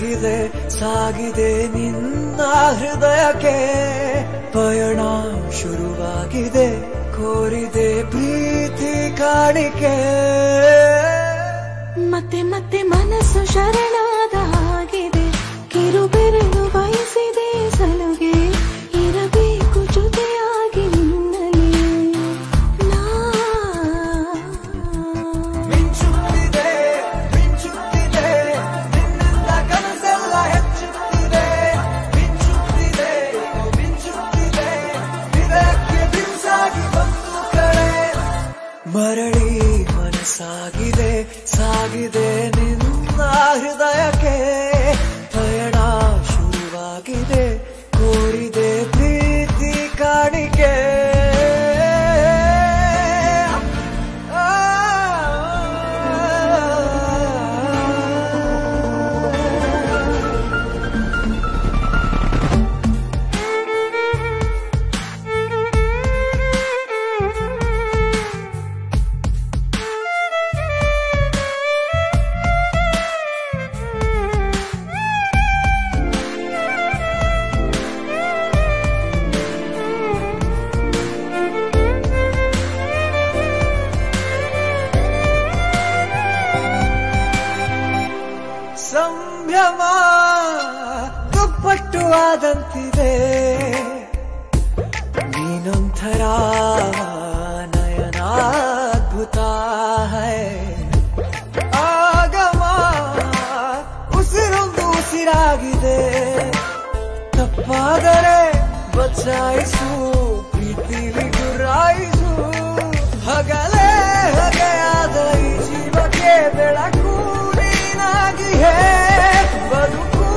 ಸಾಗಿದೆ ಸಾಗಿದೆ ನಿನ್ನ ಹೃದಯಕ್ಕೆ ಪಯಣ ಶುರುವಾಗಿದೆ ಕೋರಿದೆ ಪ್ರೀತಿ ಕಾಣಿಕೆ ಮತ್ತೆ ಮತ್ತೆ ಮನಸ್ಸು ಶರಣಾದ ಹಾಗಿದೆ ಕಿರುಬೆರಳು ಬಯಸಿದೆ ಸಲುಗೆ ಇರಬೇಕು ಜೊತೆಯಾಗಿ ನಿನ್ನಲಿ ಮಿಂಚುತ್ತಿದೆ ಮಿಂಚುತ್ತಿದೆ ನಿನ್ನಿಂದ ಕನಸೆಲ್ಲ ಹೆಚ್ಚುತ್ತಿದೆ ಮಿಂಚುತ್ತಿದೆ ಮಿಂಚುತ್ತಿದೆ ಹೃದಯಕ್ಕೆ ಬಿರುಸಾಗಿ ಬಂದು ಕಡೆ ಮರಳಿ ಮನಸ್ಸಾಗಿದೆ ಸಾಗಿದೆ ನಿನ್ನ ಹೃದಯಕ್ಕೆ ಪಯಣ ಶುರುವಾಗಿದೆ ಕೋರಿದೆ ಪ್ರೀತಿ ಕಾಣಿಕೆ ಸಂಭ್ರಮ ದುಪ್ಪಟ್ಟು ಆದಂತಿದೆ ನೀನೊಂಥರ ನಯನಾದ್ಭುತ ಹೈ ಆಗಮ ಉಸಿರೊಂದು ಉಸಿರಾಗಿದೆ ತಪ್ಪಾದರೆ ಬಚಾಯಿಸು ಪ್ರೀತಿಲಿ ಗುರಾಯಿಸು ಹಗಲೇ ಹಗೆಯಾದ ಈ ಜೀವಕ್ಕೆ ಬೆಳಕು ಬದುಕು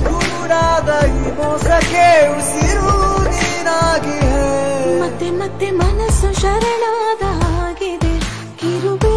ಕೂಡಾದ ಈ ಮೋಸಕ್ಕೆ ಉಸಿರು ನೀನಾಗಿ ಮತ್ತೆ ಮತ್ತೆ ಮನಸ್ಸು ಶರಣಾದ ಹಾಗಿದೆ ಕಿರುಬೆ